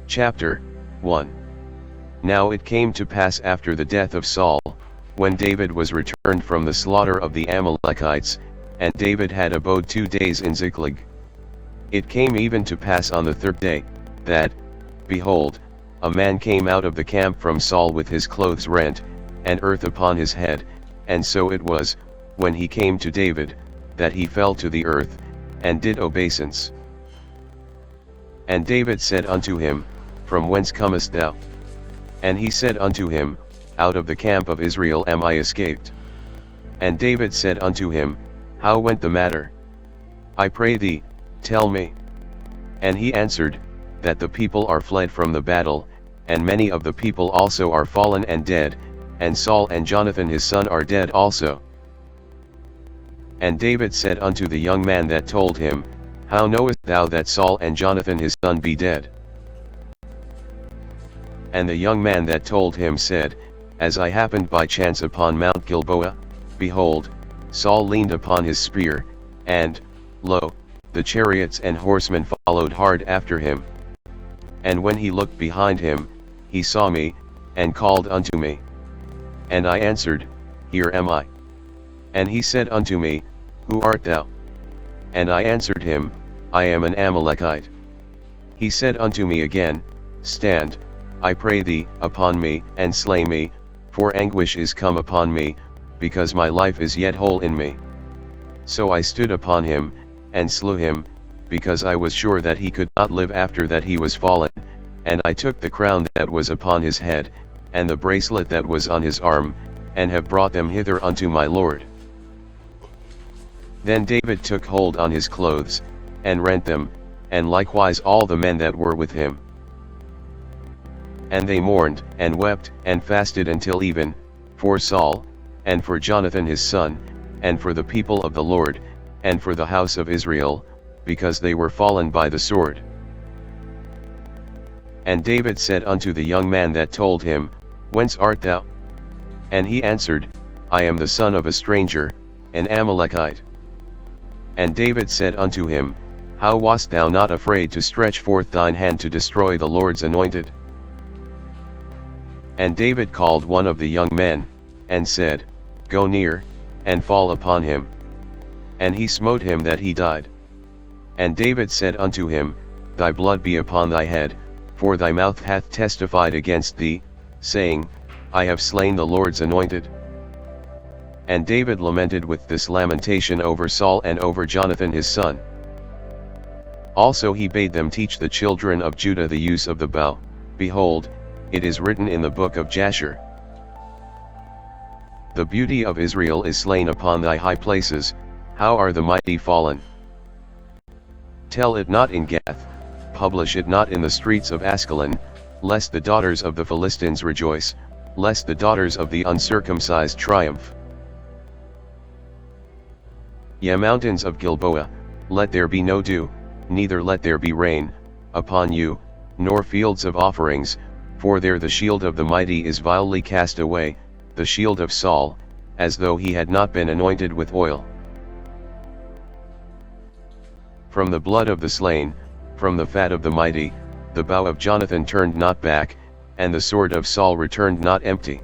Chapter 1. Now it came to pass after the death of Saul, when David was returned from the slaughter of the Amalekites, and David had abode 2 days in Ziklag. It came even to pass on the 3rd day, that, behold, a man came out of the camp from Saul with his clothes rent, and earth upon his head, and so it was, when he came to David, that he fell to the earth, and did obeisance. And David said unto him, From whence comest thou? And he said unto him, Out of the camp of Israel am I escaped. And David said unto him, How went the matter? I pray thee, tell me. And he answered, That the people are fled from the battle, and many of the people also are fallen and dead, and Saul and Jonathan his son are dead also. And David said unto the young man that told him, How knowest thou that Saul and Jonathan his son be dead? And the young man that told him said, As I happened by chance upon Mount Gilboa, behold, Saul leaned upon his spear, and, lo, the chariots and horsemen followed hard after him. And when he looked behind him, he saw me, and called unto me. And I answered, Here am I. And he said unto me, Who art thou? And I answered him, I am an Amalekite. He said unto me again, Stand, I pray thee, upon me, and slay me, for anguish is come upon me, because my life is yet whole in me. So I stood upon him, and slew him, because I was sure that he could not live after that he was fallen, and I took the crown that was upon his head, and the bracelet that was on his arm, and have brought them hither unto my lord. Then David took hold on his clothes, and rent them, and likewise all the men that were with him. And they mourned, and wept, and fasted until even, for Saul, and for Jonathan his son, and for the people of the Lord, and for the house of Israel, because they were fallen by the sword. And David said unto the young man that told him, Whence art thou? And he answered, I am the son of a stranger, an Amalekite. And David said unto him, How wast thou not afraid to stretch forth thine hand to destroy the Lord's anointed? And David called one of the young men, and said, Go near, and fall upon him. And he smote him that he died. And David said unto him, Thy blood be upon thy head, for thy mouth hath testified against thee, saying, I have slain the Lord's anointed. And David lamented with this lamentation over Saul and over Jonathan his son. Also he bade them teach the children of Judah the use of the bow. Behold, it is written in the book of Jasher. The beauty of Israel is slain upon thy high places, how are the mighty fallen? Tell it not in Gath, publish it not in the streets of Askelon, lest the daughters of the Philistines rejoice, lest the daughters of the uncircumcised triumph. Ye mountains of Gilboa, let there be no dew, neither let there be rain, upon you, nor fields of offerings, for there the shield of the mighty is vilely cast away, the shield of Saul, as though he had not been anointed with oil. From the blood of the slain, from the fat of the mighty, the bow of Jonathan turned not back, and the sword of Saul returned not empty.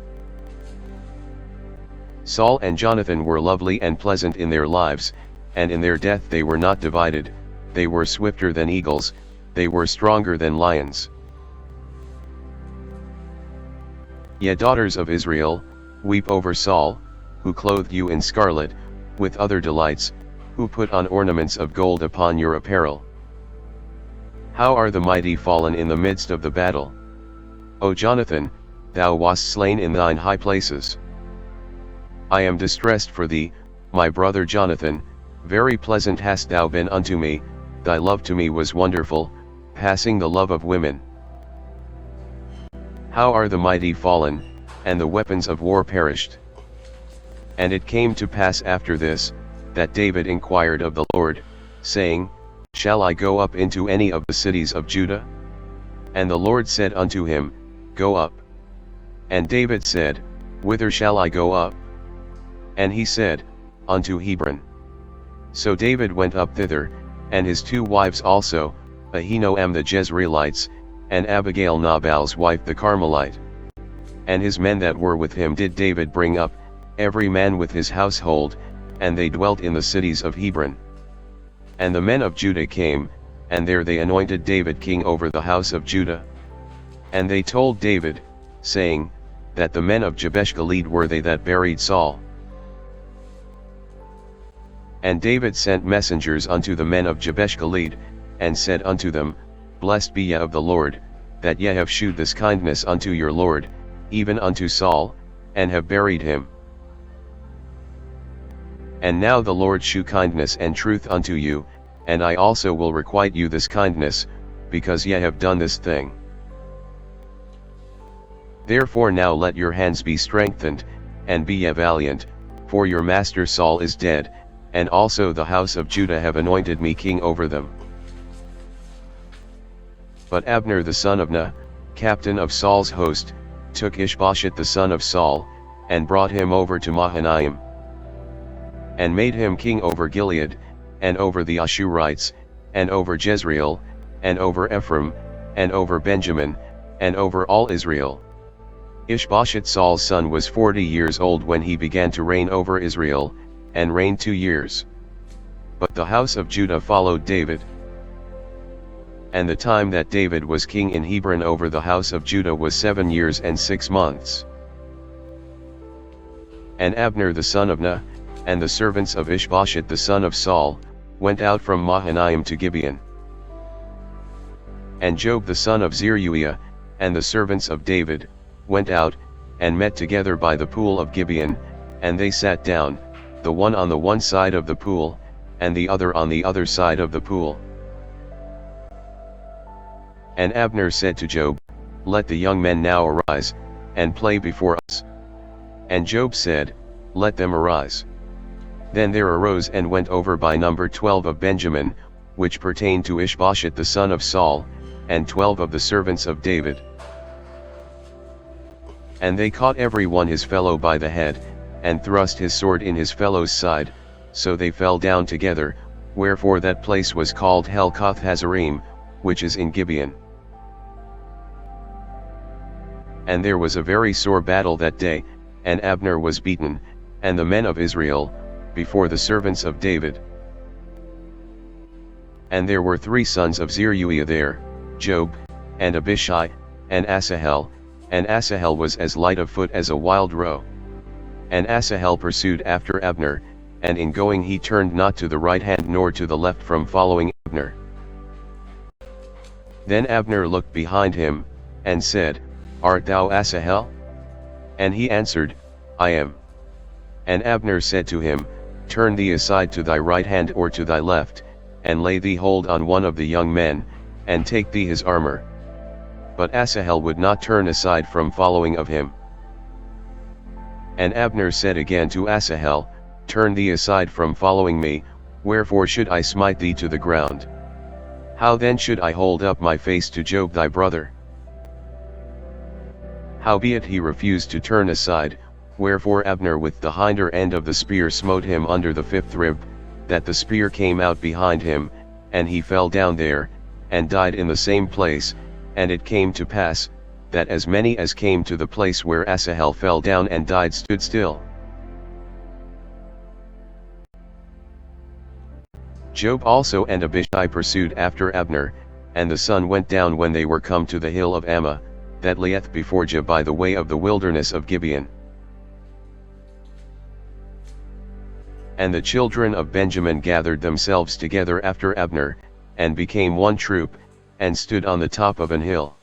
Saul and Jonathan were lovely and pleasant in their lives, and in their death they were not divided, they were swifter than eagles, they were stronger than lions. Ye daughters of Israel, weep over Saul, who clothed you in scarlet, with other delights, who put on ornaments of gold upon your apparel. How are the mighty fallen in the midst of the battle? O Jonathan, thou wast slain in thine high places. I am distressed for thee, my brother Jonathan, very pleasant hast thou been unto me, thy love to me was wonderful, passing the love of women. How are the mighty fallen, and the weapons of war perished? And it came to pass after this, that David inquired of the Lord, saying, Shall I go up into any of the cities of Judah? And the Lord said unto him, Go up. And David said, Whither shall I go up? And he said, Unto Hebron. So David went up thither, and his 2 wives also, Ahinoam the Jezreelites, and Abigail Nabal's wife the Carmelite. And his men that were with him did David bring up, every man with his household, and they dwelt in the cities of Hebron. And the men of Judah came, and there they anointed David king over the house of Judah. And they told David, saying, that the men of Jabesh Gilead were they that buried Saul. And David sent messengers unto the men of Jabesh Gilead, and said unto them, Blessed be ye of the Lord, that ye have shewed this kindness unto your Lord, even unto Saul, and have buried him. And now the Lord shew kindness and truth unto you, and I also will requite you this kindness, because ye have done this thing. Therefore now let your hands be strengthened, and be ye valiant, for your master Saul is dead, and also the house of Judah have anointed me king over them. But Abner the son of Ner, captain of Saul's host, took Ishbosheth the son of Saul, and brought him over to Mahanaim, and made him king over Gilead, and over the Ashurites, and over Jezreel, and over Ephraim, and over Benjamin, and over all Israel. Ishbosheth Saul's son was 40 years old when he began to reign over Israel, and reigned 2 years. But the house of Judah followed David. And the time that David was king in Hebron over the house of Judah was 7 years and 6 months. And Abner the son of Ner, and the servants of Ishbosheth the son of Saul, went out from Mahanaim to Gibeon. And Joab the son of Zeruiah, and the servants of David, went out, and met together by the pool of Gibeon, and they sat down, the one on the one side of the pool, and the other on the other side of the pool. And Abner said to Joab, Let the young men now arise, and play before us. And Joab said, Let them arise. Then there arose and went over by number 12 of Benjamin, which pertained to Ishbosheth the son of Saul, and 12 of the servants of David. And they caught every one his fellow by the head, and thrust his sword in his fellow's side, so they fell down together, wherefore that place was called Helkath Hazarim, which is in Gibeon. And there was a very sore battle that day, and Abner was beaten, and the men of Israel, before the servants of David. And there were 3 sons of Zeruiah there, Joab, and Abishai, and Asahel, and Asahel was as light of foot as a wild roe. And Asahel pursued after Abner, and in going he turned not to the right hand nor to the left from following Abner. Then Abner looked behind him, and said, Art thou Asahel? And he answered, I am. And Abner said to him, Turn thee aside to thy right hand or to thy left, and lay thee hold on one of the young men, and take thee his armor. But Asahel would not turn aside from following of him. And Abner said again to Asahel, Turn thee aside from following me, wherefore should I smite thee to the ground? How then should I hold up my face to Joab thy brother? Howbeit he refused to turn aside, wherefore Abner with the hinder end of the spear smote him under the 5th rib, that the spear came out behind him, and he fell down there, and died in the same place. And it came to pass, that as many as came to the place where Asahel fell down and died stood still. Joab also and Abishai pursued after Abner, and the sun went down when they were come to the hill of Ammah, that lieth before Jah by the way of the wilderness of Gibeon. And the children of Benjamin gathered themselves together after Abner, and became one troop, and stood on the top of an hill.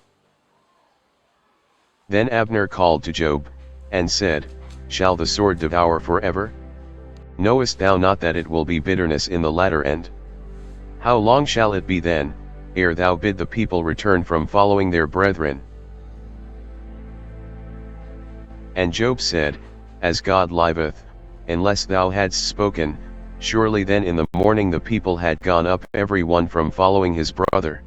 Then Abner called to Joab, and said, Shall the sword devour forever? Knowest thou not that it will be bitterness in the latter end? How long shall it be then, ere thou bid the people return from following their brethren? And Joab said, As God liveth, unless thou hadst spoken, surely then in the morning the people had gone up every one from following his brother.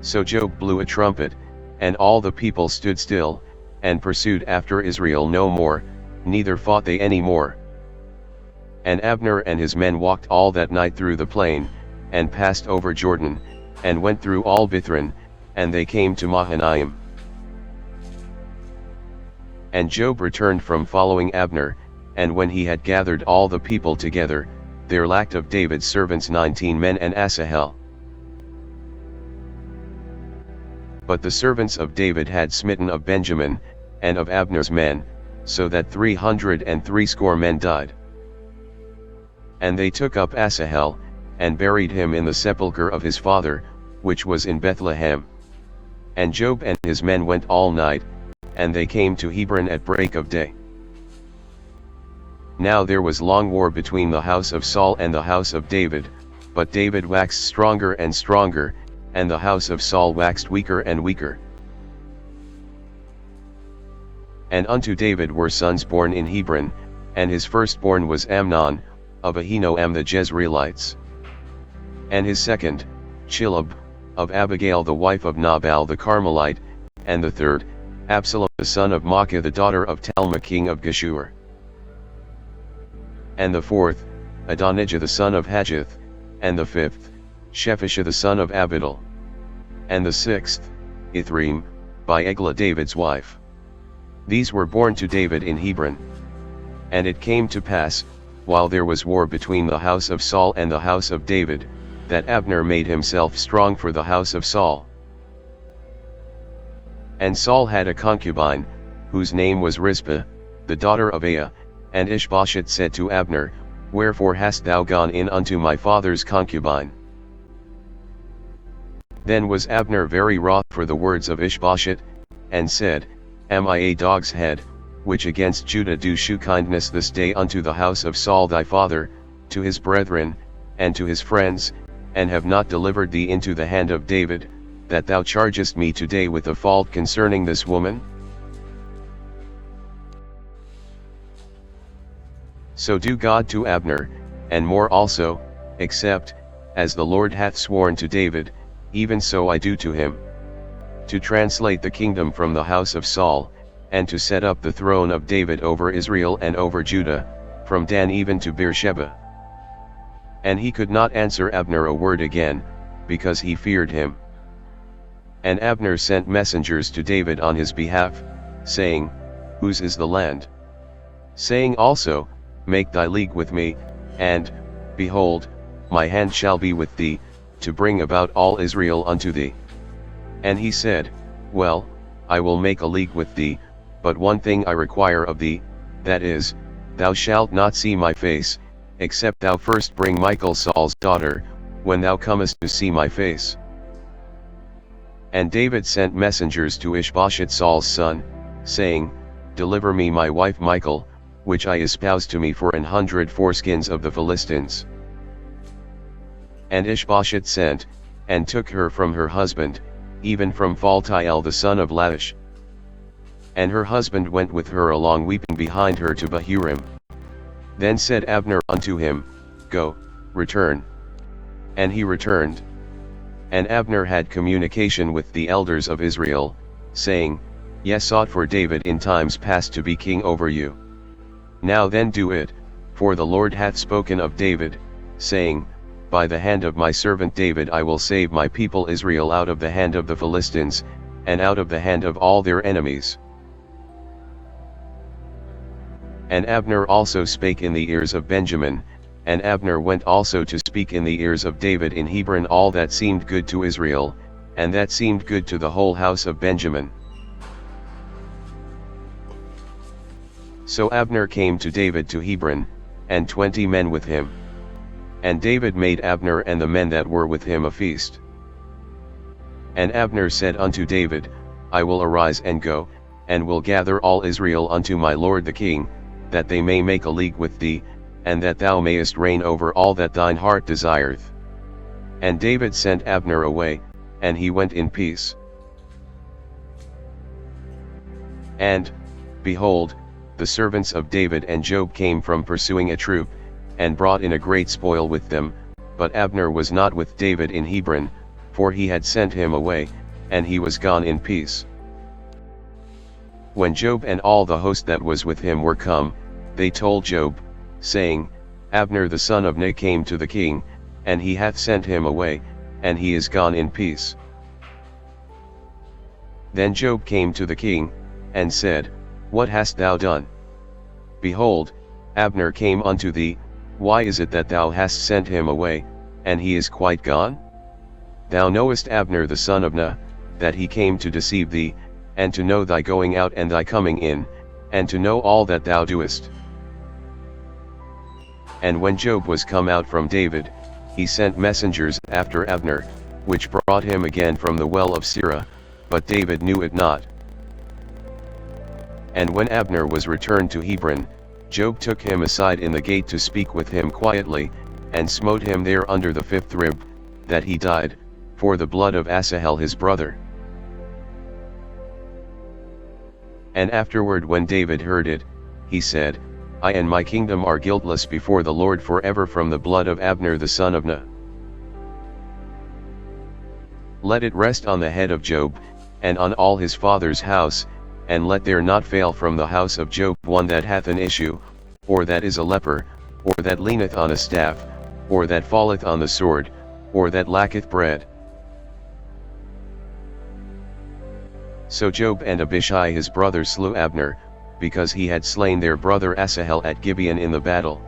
So Joab blew a trumpet, and all the people stood still, and pursued after Israel no more, neither fought they any more. And Abner and his men walked all that night through the plain, and passed over Jordan, and went through all Bithron, and they came to Mahanaim. And Joab returned from following Abner, and when he had gathered all the people together, there lacked of David's servants 19 men and Asahel. But the servants of David had smitten of Benjamin, and of Abner's men, so that 360 men died. And they took up Asahel, and buried him in the sepulchre of his father, which was in Bethlehem. And Joab and his men went all night, and they came to Hebron at break of day. Now there was long war between the house of Saul and the house of David, but David waxed stronger and stronger, and the house of Saul waxed weaker and weaker. And unto David were sons born in Hebron, and his firstborn was Amnon, of Ahinoam the Jezreelites. And his second, Chilab, of Abigail the wife of Nabal the Carmelite, and the third, Absalom the son of Maacah the daughter of Talmai king of Geshur. And the fourth, Adonijah the son of Haggith, and the fifth, Shephisha the son of Abidal. And the sixth, Ithream, by Eglah David's wife. These were born to David in Hebron. And it came to pass, while there was war between the house of Saul and the house of David, that Abner made himself strong for the house of Saul. And Saul had a concubine, whose name was Rizpah, the daughter of Aiah, and Ishbosheth said to Abner, Wherefore hast thou gone in unto my father's concubine? Then was Abner very wroth for the words of Ishbosheth, and said, Am I a dog's head, which against Judah do shew kindness this day unto the house of Saul thy father, to his brethren, and to his friends, and have not delivered thee into the hand of David, that thou chargest me today with a fault concerning this woman? So do God to Abner, and more also, except, as the Lord hath sworn to David, even so I do to him. To translate the kingdom from the house of Saul, and to set up the throne of David over Israel and over Judah, from Dan even to Beersheba. And he could not answer Abner a word again, because he feared him. And Abner sent messengers to David on his behalf, saying, Whose is the land? Saying also, Make thy league with me, and, behold, my hand shall be with thee, to bring about all Israel unto thee. And he said, Well, I will make a league with thee, but one thing I require of thee, that is, thou shalt not see my face, except thou first bring Michal Saul's daughter, when thou comest to see my face. And David sent messengers to Ishbosheth Saul's son, saying, Deliver me my wife Michal, which I espoused to me for 100 foreskins of the Philistines. And Ishbosheth sent, and took her from her husband, even from Phaltiel the son of Laish. And her husband went with her along weeping behind her to Bahurim. Then said Abner unto him, Go, return. And he returned. And Abner had communication with the elders of Israel, saying, Ye sought for David in times past to be king over you. Now then do it, for the Lord hath spoken of David, saying, By the hand of my servant David I will save my people Israel out of the hand of the Philistines, and out of the hand of all their enemies. And Abner also spake in the ears of Benjamin, and Abner went also to speak in the ears of David in Hebron all that seemed good to Israel, and that seemed good to the whole house of Benjamin. So Abner came to David to Hebron, and 20 men with him. And David made Abner and the men that were with him a feast. And Abner said unto David, I will arise and go, and will gather all Israel unto my lord the king, that they may make a league with thee, and that thou mayest reign over all that thine heart desireth. And David sent Abner away, and he went in peace. And, behold, the servants of David and Joab came from pursuing a troop, and brought in a great spoil with them, but Abner was not with David in Hebron, for he had sent him away, and he was gone in peace. When Joab and all the host that was with him were come, they told Joab, saying, Abner the son of Ner came to the king, and he hath sent him away, and he is gone in peace. Then Job came to the king, and said, What hast thou done? Behold, Abner came unto thee, why is it that thou hast sent him away, and he is quite gone? Thou knowest Abner the son of Ner, that he came to deceive thee, and to know thy going out and thy coming in, and to know all that thou doest. And when Job was come out from David, he sent messengers after Abner, which brought him again from the well of Sirah, but David knew it not. And when Abner was returned to Hebron, Job took him aside in the gate to speak with him quietly, and smote him there under the fifth rib, that he died, for the blood of Asahel his brother. And afterward when David heard it, he said, I and my kingdom are guiltless before the Lord forever from the blood of Abner the son of Ner. Let it rest on the head of Job, and on all his father's house, and let there not fail from the house of Job one that hath an issue, or that is a leper, or that leaneth on a staff, or that falleth on the sword, or that lacketh bread. So Job and Abishai his brother slew Abner, because he had slain their brother Asahel at Gibeon in the battle.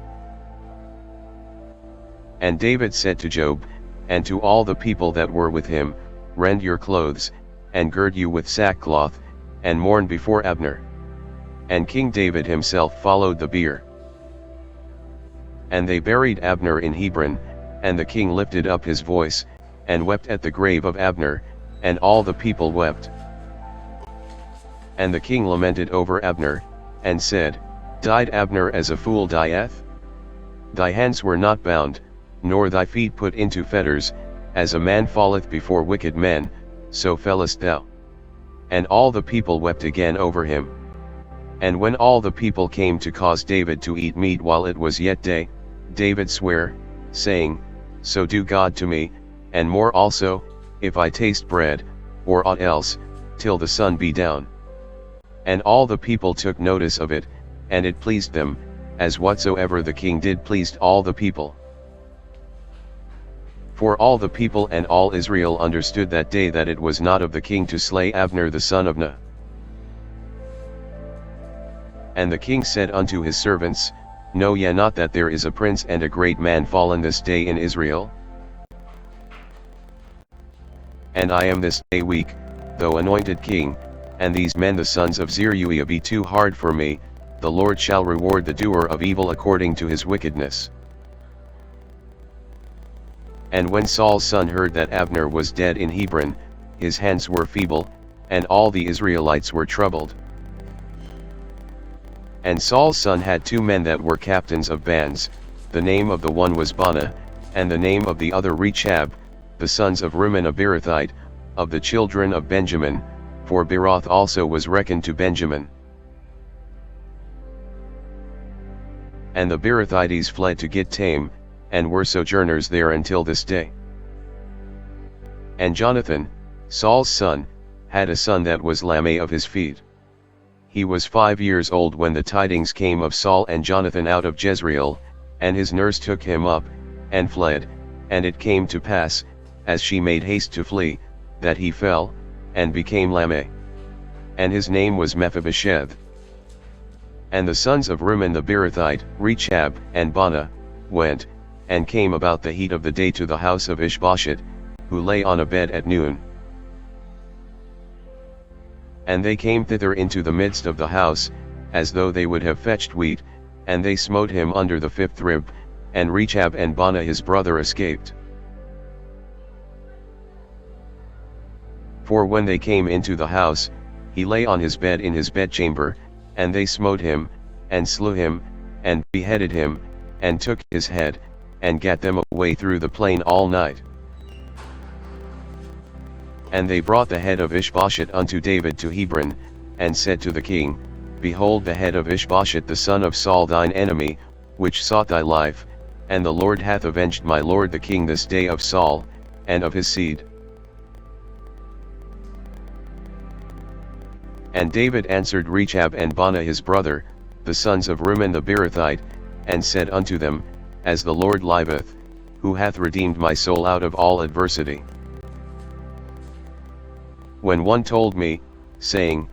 And David said to Job, and to all the people that were with him, Rend your clothes, and gird you with sackcloth, and mourn before Abner. And King David himself followed the bier. And they buried Abner in Hebron, and the king lifted up his voice, and wept at the grave of Abner, and all the people wept. And the king lamented over Abner, and said, Died Abner as a fool dieth? Thy hands were not bound, nor thy feet put into fetters, as a man falleth before wicked men, so fellest thou. And all the people wept again over him. And when all the people came to cause David to eat meat while it was yet day, David sware, saying, So do God to me, and more also, if I taste bread, or aught else, till the sun be down. And all the people took notice of it, and it pleased them, as whatsoever the king did pleased all the people. For all the people and all Israel understood that day that it was not of the king to slay Abner the son of Ner. And the king said unto his servants, Know ye not that there is a prince and a great man fallen this day in Israel? And I am this day weak, though anointed king, and these men the sons of Zeruiah be too hard for me, the Lord shall reward the doer of evil according to his wickedness. And when Saul's son heard that Abner was dead in Hebron, his hands were feeble, and all the Israelites were troubled. And Saul's son had two men that were captains of bands, the name of the one was Baanah, and the name of the other Rechab, the sons of Rimmon a Beerothite, of the children of Benjamin, for Beeroth also was reckoned to Benjamin. And the Beerothites fled to Gittaim, and were sojourners there until this day. And Jonathan, Saul's son, had a son that was Lameh of his feet. He was 5 years old when the tidings came of Saul and Jonathan out of Jezreel, and his nurse took him up, and fled, and it came to pass, as she made haste to flee, that he fell, and became Lameh. And his name was Mephibosheth. And the sons of Rimmon the Beerothite, Rechab, and Baanah, went, and came about the heat of the day to the house of Ishbosheth, who lay on a bed at noon. And they came thither into the midst of the house, as though they would have fetched wheat, and they smote him under the fifth rib, and Rechab and Baanah his brother escaped. For when they came into the house, he lay on his bed in his bedchamber, and they smote him, and slew him, and beheaded him, and took his head, and gat them away through the plain all night. And they brought the head of Ishbosheth unto David to Hebron, and said to the king, Behold the head of Ishbosheth the son of Saul thine enemy, which sought thy life, and the Lord hath avenged my lord the king this day of Saul, and of his seed. And David answered Rechab and Baanah his brother, the sons of Rimmon the Beerothite, and said unto them, As the Lord liveth, who hath redeemed my soul out of all adversity. When one told me, saying,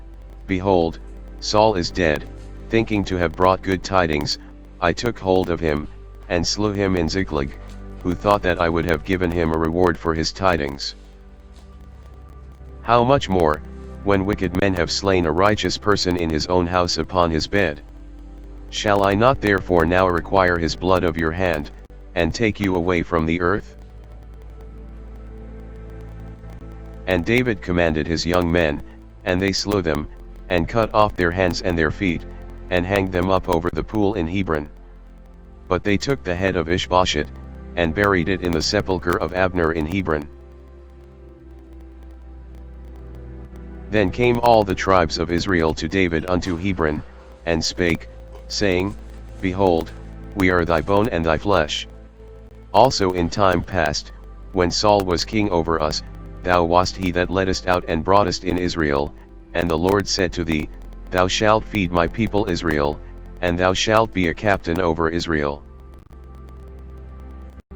Behold, Saul is dead. Thinking to have brought good tidings, I took hold of him, and slew him in Ziklag, who thought that I would have given him a reward for his tidings. How much more, when wicked men have slain a righteous person in his own house upon his bed? Shall I not therefore now require his blood of your hand, and take you away from the earth? And David commanded his young men, and they slew them, and cut off their hands and their feet, and hanged them up over the pool in Hebron. But they took the head of Ishbosheth, and buried it in the sepulchre of Abner in Hebron. Then came all the tribes of Israel to David unto Hebron, and spake, saying, Behold, we are thy bone and thy flesh. Also in time past, when Saul was king over us, thou wast he that leddest out and broughtest in Israel, and the Lord said to thee, Thou shalt feed my people Israel, and thou shalt be a captain over Israel.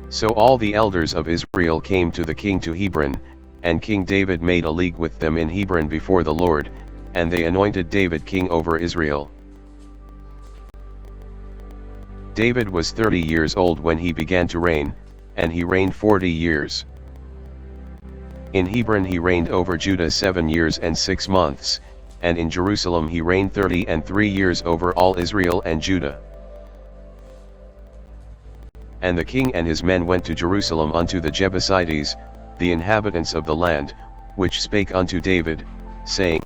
So all the elders of Israel came to the king to Hebron, and King David made a league with them in Hebron before the Lord, and they anointed David king over Israel. David was 30 years old when he began to reign, and he reigned 40 years. In Hebron he reigned over Judah 7 years and 6 months, and in Jerusalem he reigned 33 years over all Israel and Judah. And the king and his men went to Jerusalem unto the Jebusites, the inhabitants of the land, which spake unto David, saying,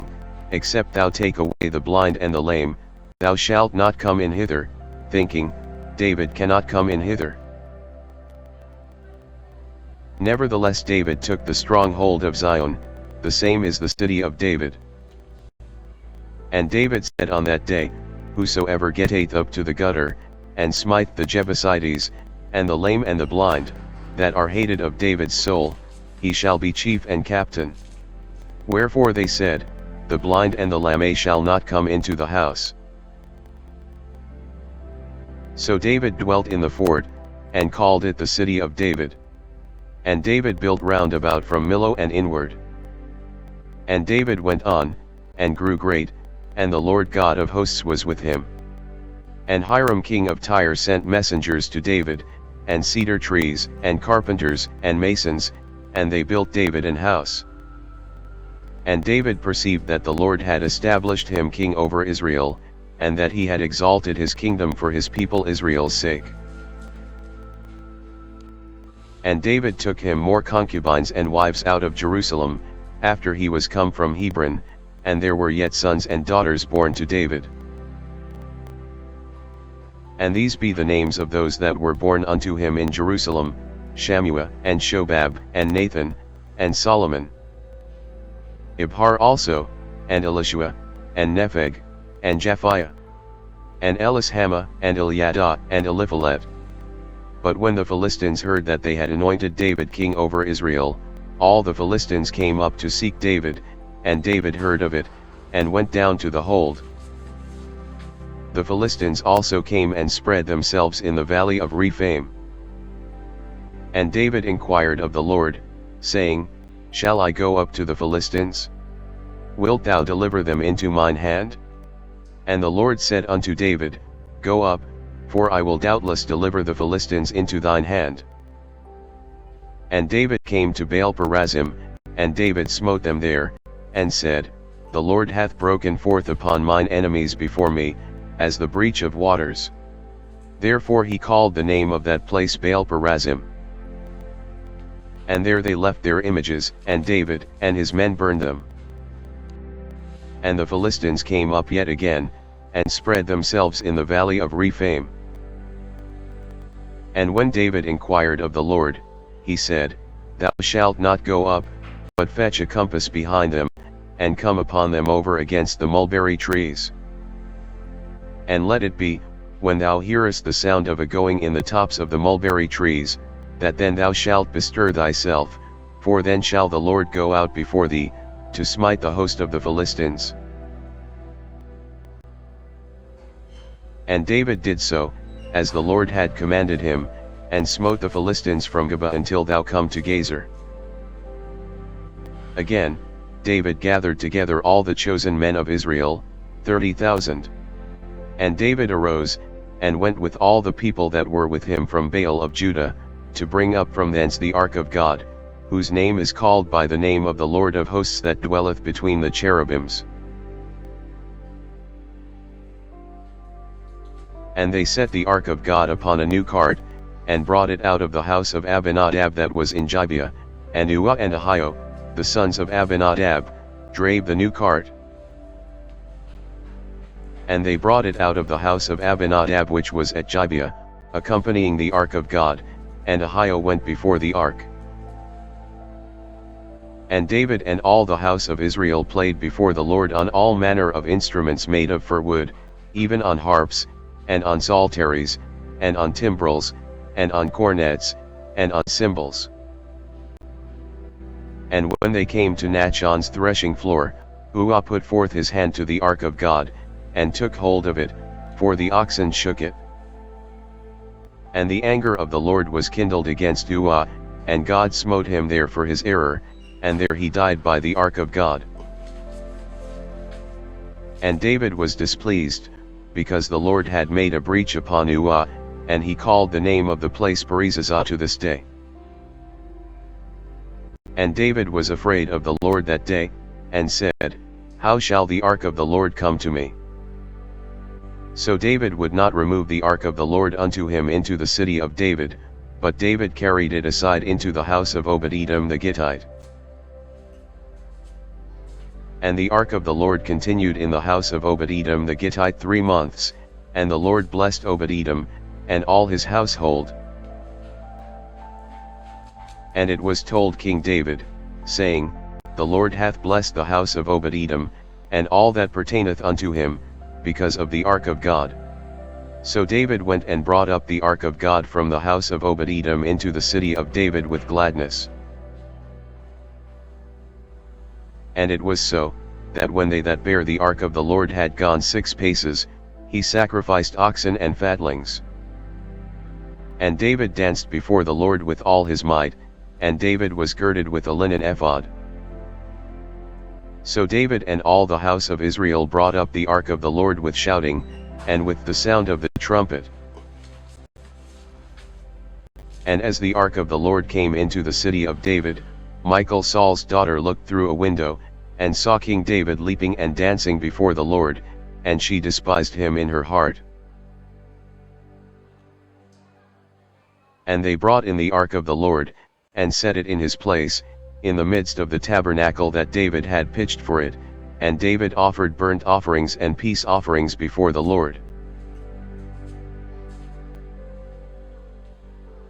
Except thou take away the blind and the lame, thou shalt not come in hither, thinking, David cannot come in hither. Nevertheless David took the stronghold of Zion, the same is the city of David. And David said on that day, Whosoever getteth up to the gutter, and smite the Jebusites, and the lame and the blind, that are hated of David's soul, he shall be chief and captain. Wherefore they said, The blind and the lame shall not come into the house. So David dwelt in the fort, and called it the city of David. And David built round about from Millo and inward. And David went on, and grew great, and the Lord God of hosts was with him. And Hiram king of Tyre sent messengers to David, and cedar trees, and carpenters, and masons, and they built David an house. And David perceived that the Lord had established him king over Israel, and that he had exalted his kingdom for his people Israel's sake. And David took him more concubines and wives out of Jerusalem, after he was come from Hebron, and there were yet sons and daughters born to David. And these be the names of those that were born unto him in Jerusalem, Shammua, and Shobab, and Nathan, and Solomon. Ibhar also, and Elishua, and Nepheg, and Japhiah, and Elishama, and Eliadah, and Eliphalet. But when the Philistines heard that they had anointed David king over Israel, all the Philistines came up to seek David, and David heard of it, and went down to the hold. The Philistines also came and spread themselves in the valley of Rephaim. And David inquired of the Lord, saying, Shall I go up to the Philistines? Wilt thou deliver them into mine hand? And the Lord said unto David, Go up, for I will doubtless deliver the Philistines into thine hand. And David came to Baal-perazim, and David smote them there, and said, The Lord hath broken forth upon mine enemies before me, as the breach of waters. Therefore he called the name of that place Baal-perazim. And there they left their images, and David and his men burned them. And the Philistines came up yet again, and spread themselves in the valley of Rephaim. And when David inquired of the Lord, he said, Thou shalt not go up, but fetch a compass behind them, and come upon them over against the mulberry trees. And let it be, when thou hearest the sound of a going in the tops of the mulberry trees, that then thou shalt bestir thyself, for then shall the Lord go out before thee, to smite the host of the Philistines. And David did so, as the Lord had commanded him, and smote the Philistines from Geba until thou come to Gazer. Again, David gathered together all the chosen men of Israel, 30,000. And David arose, and went with all the people that were with him from Baal of Judah, to bring up from thence the ark of God, whose name is called by the name of the Lord of hosts that dwelleth between the cherubims. And they set the ark of God upon a new cart, and brought it out of the house of Abinadab that was in Gibeah, and Uzzah and Ahio, the sons of Abinadab, drave the new cart. And they brought it out of the house of Abinadab which was at Gibeah, accompanying the ark of God, and Ahio went before the ark. And David and all the house of Israel played before the Lord on all manner of instruments made of fir wood, even on harps, and on psalteries, and on timbrels, and on cornets, and on cymbals. And when they came to Nachon's threshing floor, Uzzah put forth his hand to the ark of God, and took hold of it, for the oxen shook it. And the anger of the Lord was kindled against Uzzah, and God smote him there for his error, and there he died by the ark of God. And David was displeased, because the Lord had made a breach upon Uzzah, and he called the name of the place Perizziah to this day. And David was afraid of the Lord that day, and said, How shall the ark of the Lord come to me? So David would not remove the ark of the Lord unto him into the city of David, but David carried it aside into the house of Obed-Edom the Gittite. And the ark of the Lord continued in the house of Obed-Edom the Gittite 3 months, and the Lord blessed Obed-Edom, and all his household. And it was told King David, saying, The Lord hath blessed the house of Obed-Edom, and all that pertaineth unto him, because of the ark of God. So David went and brought up the ark of God from the house of Obed-Edom into the city of David with gladness. And it was so, that when they that bare the ark of the Lord had gone 6 paces, he sacrificed oxen and fatlings. And David danced before the Lord with all his might, and David was girded with a linen ephod. So David and all the house of Israel brought up the ark of the Lord with shouting, and with the sound of the trumpet. And as the ark of the Lord came into the city of David, Michal Saul's daughter looked through a window, and saw King David leaping and dancing before the Lord, and she despised him in her heart. And they brought in the ark of the Lord, and set it in his place, in the midst of the tabernacle that David had pitched for it, and David offered burnt offerings and peace offerings before the Lord.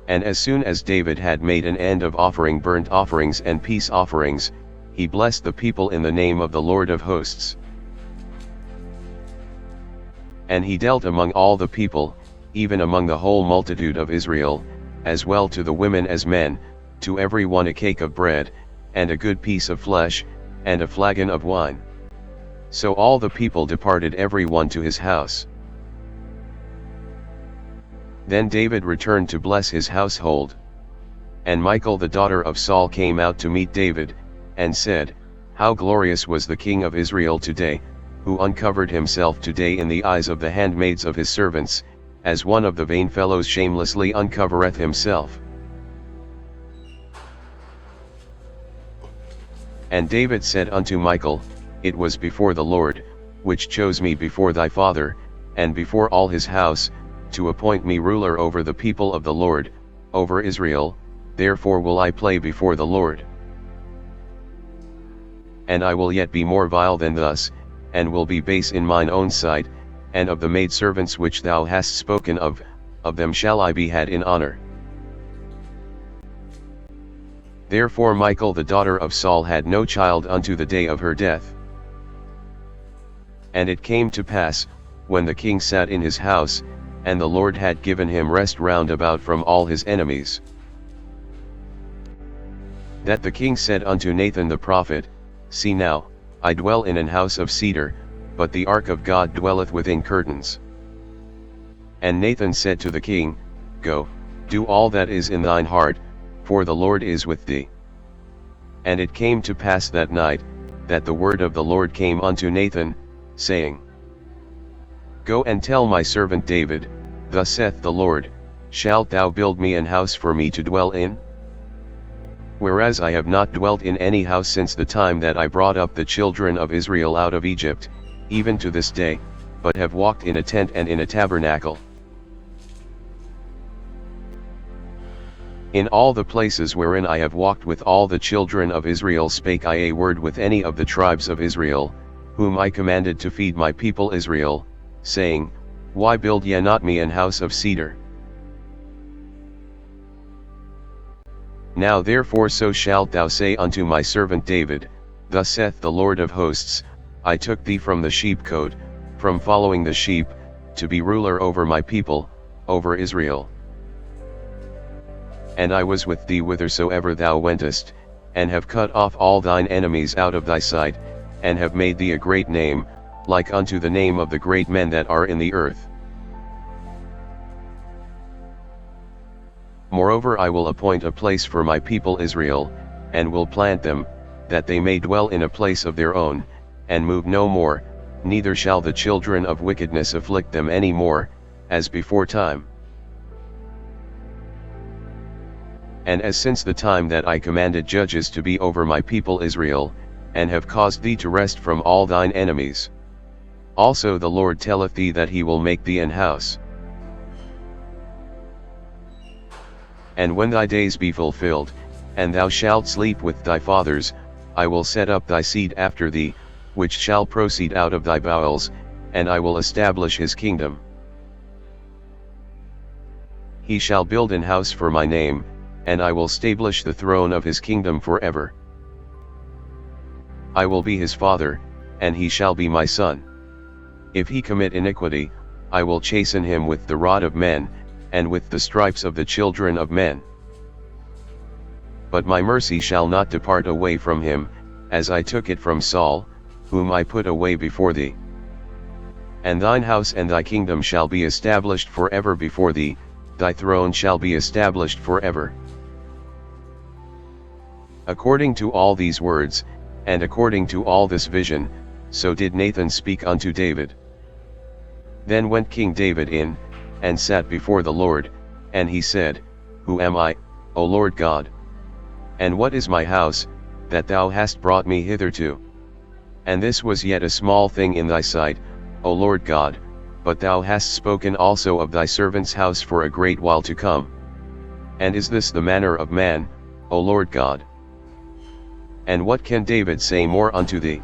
And as soon as David had made an end of offering burnt offerings and peace offerings, he blessed the people in the name of the Lord of hosts. And he dealt among all the people, even among the whole multitude of Israel, as well to the women as men, to every one a cake of bread, and a good piece of flesh, and a flagon of wine. So all the people departed every one to his house. Then David returned to bless his household. And Michal the daughter of Saul came out to meet David, and said, How glorious was the king of Israel today, who uncovered himself today in the eyes of the handmaids of his servants, as one of the vain fellows shamelessly uncovereth himself. And David said unto Michal, It was before the Lord, which chose me before thy father, and before all his house, to appoint me ruler over the people of the Lord, over Israel, therefore will I play before the Lord. And I will yet be more vile than thus, and will be base in mine own sight, and of the maidservants which thou hast spoken of them shall I be had in honor. Therefore Michal the daughter of Saul had no child unto the day of her death. And it came to pass, when the king sat in his house, and the Lord had given him rest round about from all his enemies, that the king said unto Nathan the prophet, See now, I dwell in an house of cedar, but the ark of God dwelleth within curtains. And Nathan said to the king, Go, do all that is in thine heart, for the Lord is with thee. And it came to pass that night, that the word of the Lord came unto Nathan, saying, Go and tell my servant David, Thus saith the Lord, Shalt thou build me an house for me to dwell in? Whereas I have not dwelt in any house since the time that I brought up the children of Israel out of Egypt, even to this day, but have walked in a tent and in a tabernacle. In all the places wherein I have walked with all the children of Israel spake I a word with any of the tribes of Israel, whom I commanded to feed my people Israel, saying, Why build ye not me an house of cedar? Now therefore so shalt thou say unto my servant David, Thus saith the Lord of hosts, I took thee from the sheepcote, from following the sheep, to be ruler over my people, over Israel. And I was with thee whithersoever thou wentest, and have cut off all thine enemies out of thy sight, and have made thee a great name, like unto the name of the great men that are in the earth. Moreover I will appoint a place for my people Israel, and will plant them, that they may dwell in a place of their own, and move no more, neither shall the children of wickedness afflict them any more, as before time. And as since the time that I commanded judges to be over my people Israel, and have caused thee to rest from all thine enemies. Also the Lord telleth thee that he will make thee an house. And when thy days be fulfilled, and thou shalt sleep with thy fathers, I will set up thy seed after thee, which shall proceed out of thy bowels, and I will establish his kingdom. He shall build an house for my name, and I will stablish the throne of his kingdom forever. I will be his father, and he shall be my son. If he commit iniquity, I will chasten him with the rod of men, and with the stripes of the children of men. But my mercy shall not depart away from him, as I took it from Saul, whom I put away before thee. And thine house and thy kingdom shall be established forever before thee, thy throne shall be established forever. According to all these words, and according to all this vision, so did Nathan speak unto David. Then went King David in, and sat before the Lord, and he said, Who am I, O Lord God? And what is my house, that thou hast brought me hitherto? And this was yet a small thing in thy sight, O Lord God, but thou hast spoken also of thy servant's house for a great while to come. And is this the manner of man, O Lord God? And what can David say more unto thee?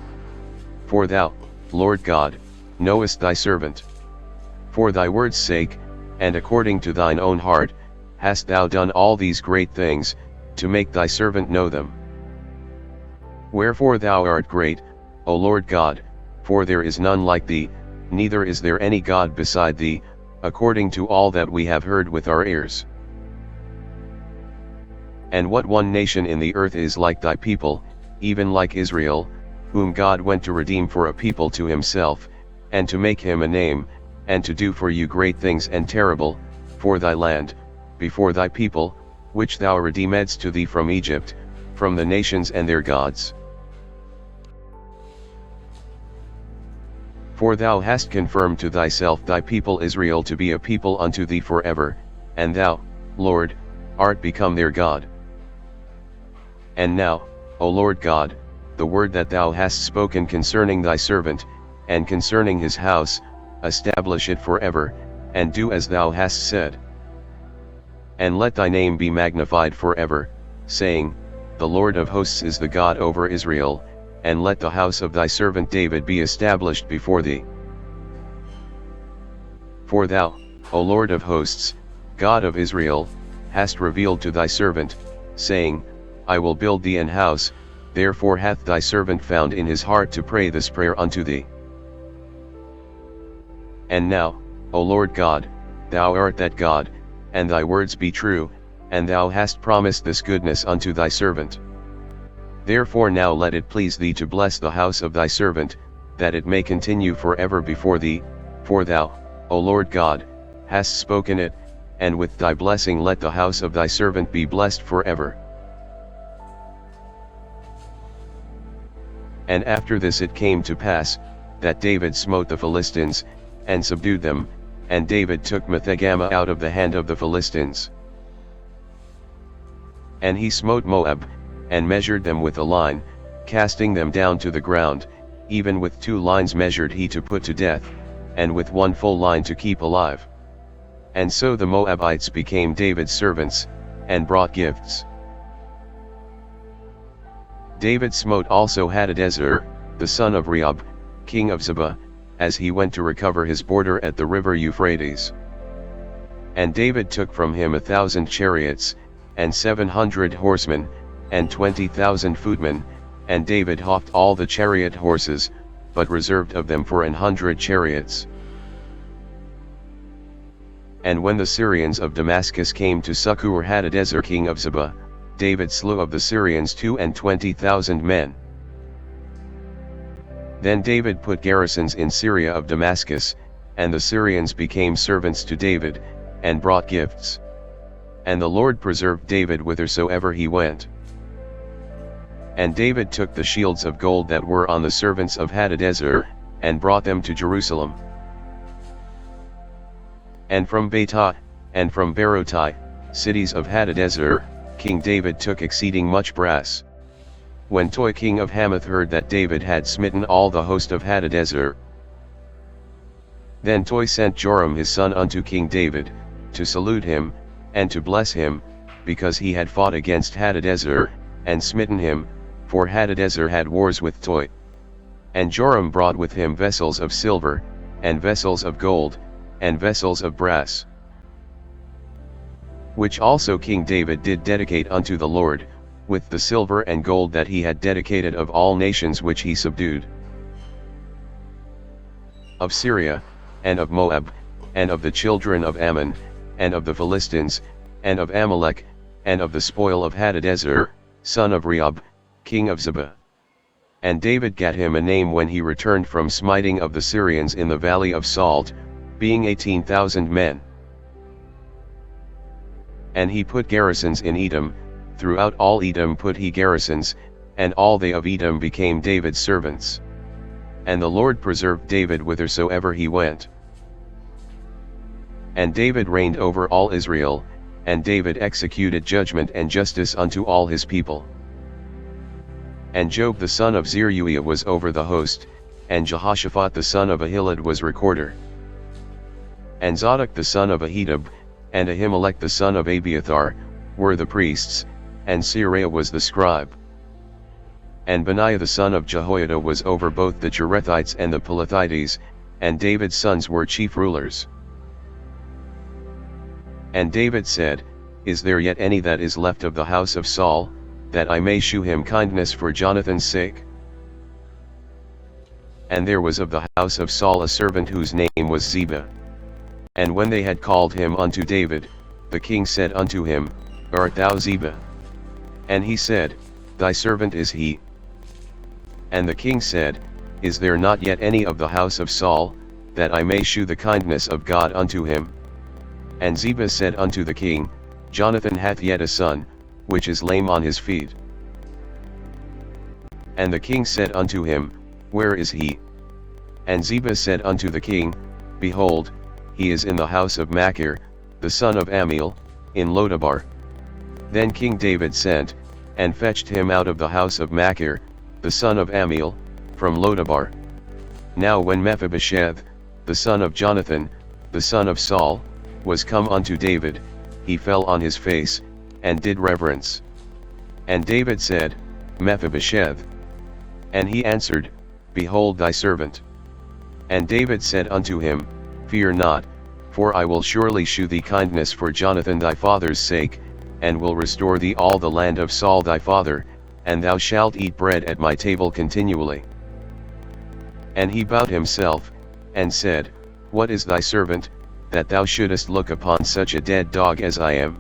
For thou, Lord God, knowest thy servant. For thy word's sake, and according to thine own heart, hast thou done all these great things, to make thy servant know them. Wherefore thou art great, O Lord God, for there is none like thee, neither is there any God beside thee, according to all that we have heard with our ears. And what one nation in the earth is like thy people, even like Israel, whom God went to redeem for a people to himself, and to make him a name, and to do for you great things and terrible, for thy land, before thy people, which thou redeemedst to thee from Egypt, from the nations and their gods. For thou hast confirmed to thyself thy people Israel to be a people unto thee forever, and thou, Lord, art become their God. And now, O Lord God, the word that thou hast spoken concerning thy servant, and concerning his house, establish it forever, and do as thou hast said. And let thy name be magnified forever, saying, The Lord of hosts is the God over Israel, and let the house of thy servant David be established before thee. For thou, O Lord of hosts, God of Israel, hast revealed to thy servant, saying, I will build thee an house, therefore hath thy servant found in his heart to pray this prayer unto thee. And now, O Lord God, thou art that God, and thy words be true, and thou hast promised this goodness unto thy servant. Therefore now let it please thee to bless the house of thy servant, that it may continue forever before thee, for thou, O Lord God, hast spoken it, and with thy blessing let the house of thy servant be blessed forever. And after this it came to pass, that David smote the Philistines, and subdued them, and David took Methegama out of the hand of the Philistines. And he smote Moab, and measured them with a line, casting them down to the ground, even with 2 lines measured he to put to death, and with 1 full line to keep alive. And so the Moabites became David's servants, and brought gifts. David smote also Hadadezer, the son of Rehob, king of Zebah, as he went to recover his border at the river Euphrates. And David took from him 1,000 chariots, and 700 horsemen, and 20,000 footmen, and David houghed all the chariot horses, but reserved of them for 100 chariots. And when the Syrians of Damascus came to succor Hadadezer king of Zebah, David slew of the Syrians 22,000 men. Then David put garrisons in Syria of Damascus, and the Syrians became servants to David, and brought gifts. And the Lord preserved David whithersoever he went. And David took the shields of gold that were on the servants of Hadadezer, and brought them to Jerusalem. And from Betah, and from Berotai, cities of Hadadezer, King David took exceeding much brass. When Toi king of Hamath heard that David had smitten all the host of Hadadezer, then Toi sent Joram his son unto King David, to salute him, and to bless him, because he had fought against Hadadezer, and smitten him, for Hadadezer had wars with Toi. And Joram brought with him vessels of silver, and vessels of gold, and vessels of brass, which also King David did dedicate unto the Lord, with the silver and gold that he had dedicated of all nations which he subdued, of Syria, and of Moab, and of the children of Ammon, and of the Philistines, and of Amalek, and of the spoil of Hadadezer, son of Rehob, king of Zebah. And David gat him a name when he returned from smiting of the Syrians in the valley of Salt, being 18,000 men. And he put garrisons in Edom, throughout all Edom put he garrisons, and all they of Edom became David's servants. And the Lord preserved David whithersoever he went. And David reigned over all Israel, and David executed judgment and justice unto all his people. And Job the son of Zeruiah was over the host, and Jehoshaphat the son of Ahilud was recorder. And Zadok the son of Ahitub, and Ahimelech the son of Abiathar, were the priests, and Seraiah was the scribe. And Benaiah the son of Jehoiada was over both the Cherethites and the Pelethites, and David's sons were chief rulers. And David said, Is there yet any that is left of the house of Saul, that I may shew him kindness for Jonathan's sake? And there was of the house of Saul a servant whose name was Ziba. And when they had called him unto David, the king said unto him, Art thou Ziba? And he said, Thy servant is he. And the king said, Is there not yet any of the house of Saul, that I may shew the kindness of God unto him? And Ziba said unto the king, Jonathan hath yet a son, which is lame on his feet. And the king said unto him, Where is he? And Ziba said unto the king, Behold, he is in the house of Machir, the son of Ammiel, in Lodabar. Then King David sent, and fetched him out of the house of Machir, the son of Ammiel, from Lodabar. Now when Mephibosheth, the son of Jonathan, the son of Saul, was come unto David, he fell on his face, and did reverence. And David said, Mephibosheth. And he answered, Behold thy servant. And David said unto him, Fear not, for I will surely shew thee kindness for Jonathan thy father's sake, and will restore thee all the land of Saul thy father, and thou shalt eat bread at my table continually. And he bowed himself, and said, What is thy servant, that thou shouldest look upon such a dead dog as I am?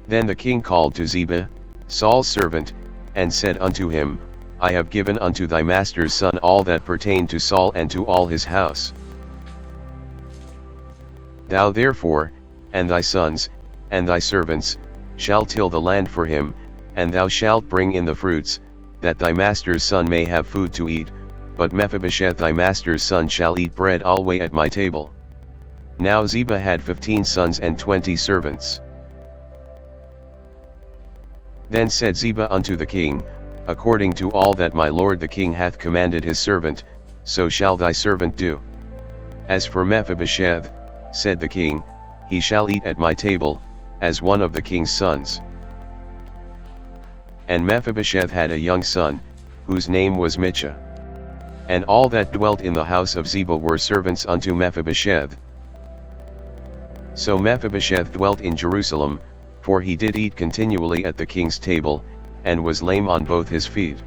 Then the king called to Ziba, Saul's servant, and said unto him, I have given unto thy master's son all that pertained to Saul and to all his house. Thou therefore, and thy sons, and thy servants, shall till the land for him, and thou shalt bring in the fruits, that thy master's son may have food to eat, but Mephibosheth thy master's son shall eat bread alway at my table. Now Ziba had 15 sons and 20 servants. Then said Ziba unto the king, According to all that my lord the king hath commanded his servant, so shall thy servant do. As for Mephibosheth, said the king, he shall eat at my table, as one of the king's sons. And Mephibosheth had a young son, whose name was Micha. And all that dwelt in the house of Ziba were servants unto Mephibosheth. So Mephibosheth dwelt in Jerusalem, for he did eat continually at the king's table, and was lame on both his feet.